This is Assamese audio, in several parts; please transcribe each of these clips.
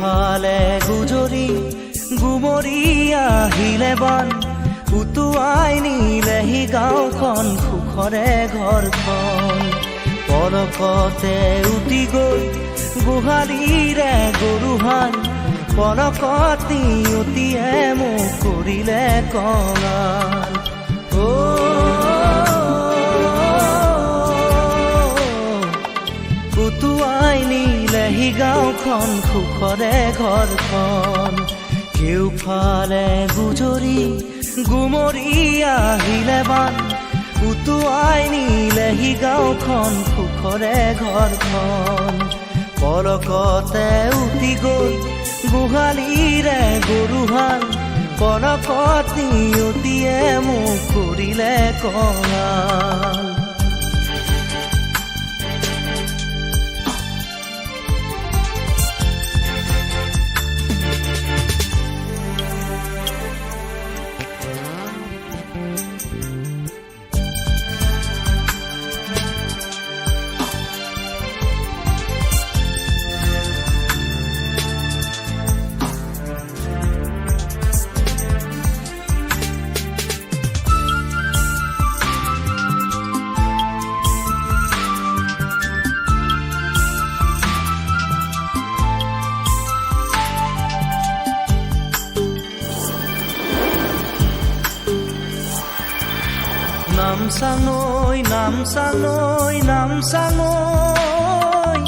কেউফালে গুজৰি গুমৰি আহিলে বান উটুৱাই নিলেহি গাঁওখন সুখৰে ঘৰখন পলকতে উটি গৈ গোহালিৰে গৰুহাল পলকত নিয়তিয়ে মোক কৰিলে কঙাল উটুৱাই নিলেহি গাঁওখন সুখৰে ঘৰখন কেউফালে গুজৰি গুমৰি আহিলে বান উটুৱাই নিলেহি গাঁওখন সুখৰে ঘৰখন পলকতে উটি গৈ গোহালিৰে গৰুহাল পলকত নিয়তিয়ে মোক কৰিলে কঙাল নামচাঙৈ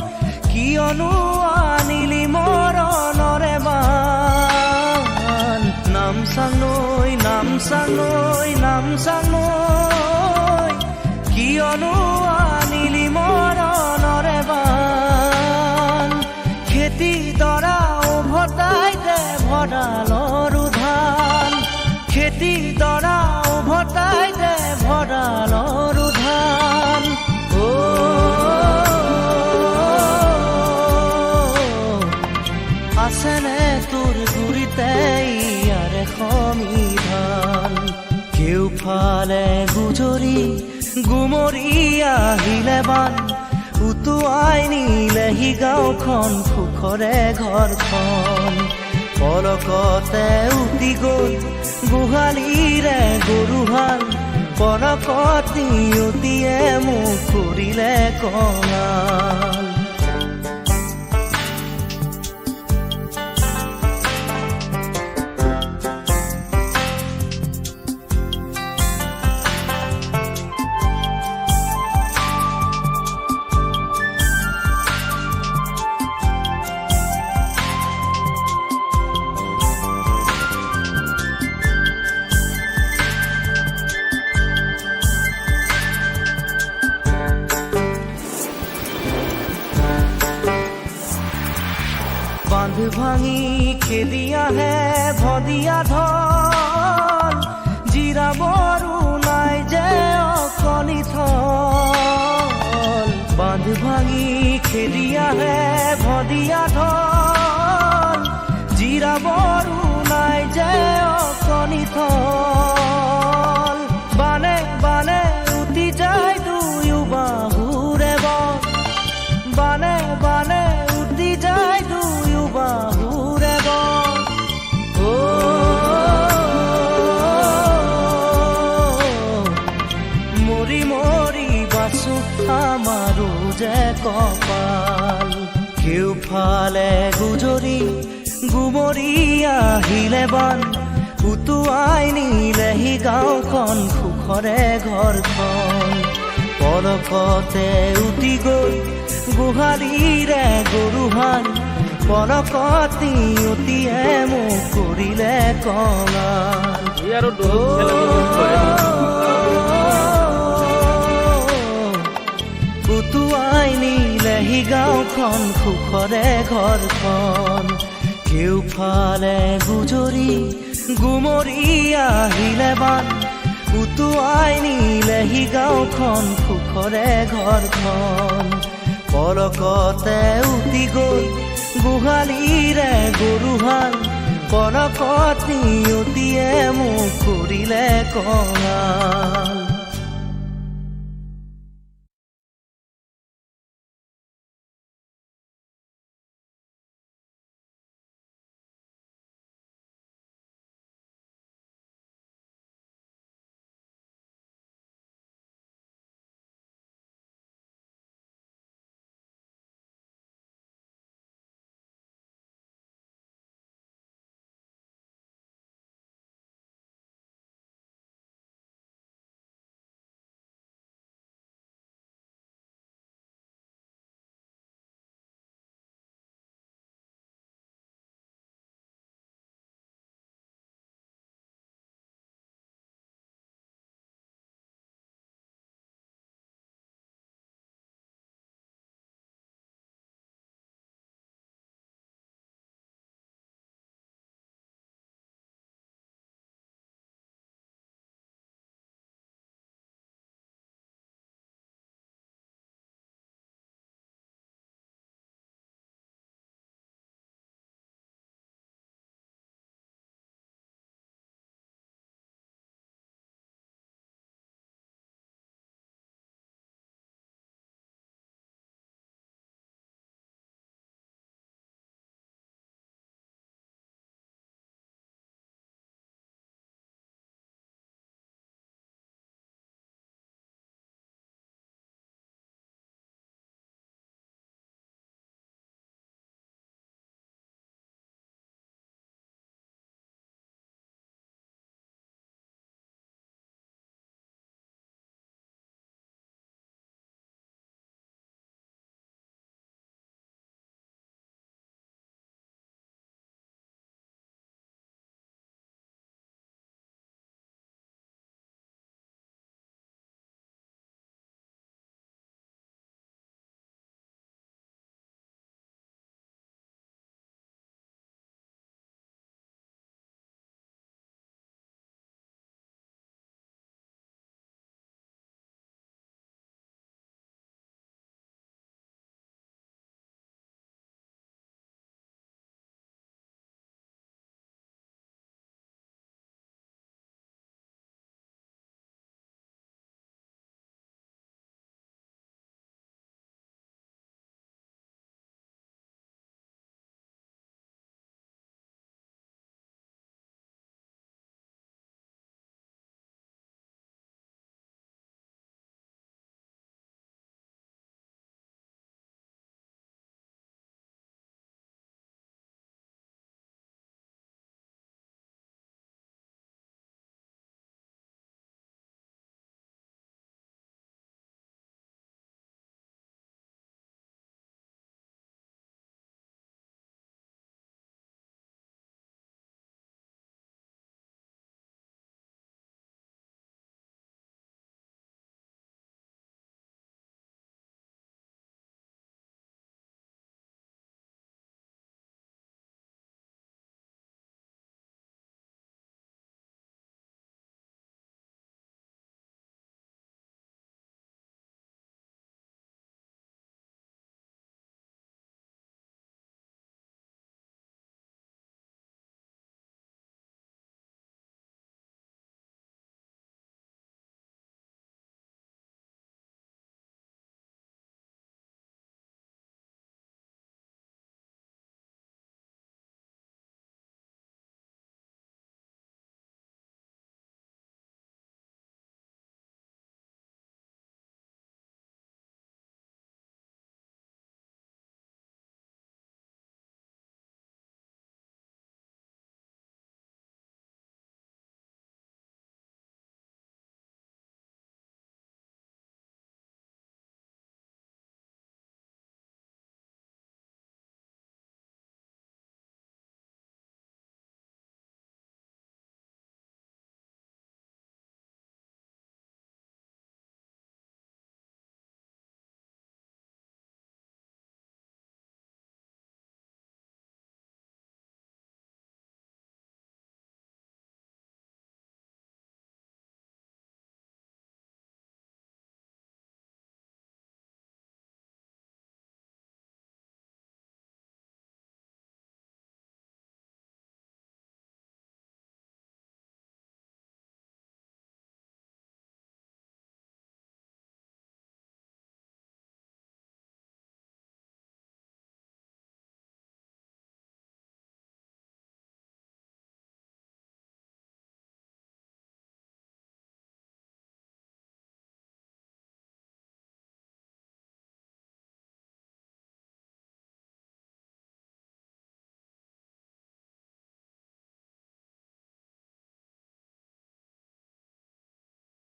কিয়নো আনিলি মৰণৰে বান নামচাঙৈ কিয়নো আনিলি মৰণৰে বান খেতি দৰা উভতাই দে ভঁৰালৰ ধান খেতি দৰা উভতাই দে ভঁৰালৰ ধান আছেনে তোৰ গুৰিতে ইয়াৰে সমিধান কেউফালে গুজৰি গুমৰি আহিলে বান উটুৱাই নিলেহি গাঁওখন সুখৰে ঘৰখন পলকতে উটি গৈ গোহালিৰে গৰুহাল পলকত নিয়তিয়ে মোক কৰিলে কঙাল বান্ধ ভাঙি খেদি আহে ভদিয়া ঢল জিৰাবৰো নাই যে অকণি থল বান্ধ ভাঙি খেদি আহে ভদিয়া ঢল জিৰাবৰো নাই যে অকণি থল বানে বানে উটি যায় দুয়ো বাহুৰে বন বানে বানে উটি যায় দুয়ো বাহুৰে বন মৰি মৰি বাচো আমাৰো যে কপাল কেউফালে গুজৰি গুমৰি আহিলে বান উটুৱাই নিলেহি গাঁওখন সুখৰে ঘৰখন পলকতে উটি গৈ গোহালিৰে গৰুহাল পলকত নিয়তিয়ে মোক কৰিলে কঙাল উটুৱাই নিলেহি গাঁওখন সুখৰে ঘৰখন কেউফালে গুজৰি গুমৰি আহিলে বান উটুৱাই নিলেহি গাঁওখন সুখৰে ঘৰখন পলকতে উটি গৈ গোহালিৰে গৰুহাল পলকত নিয়তিয়ে মোক কৰিলে কঙাল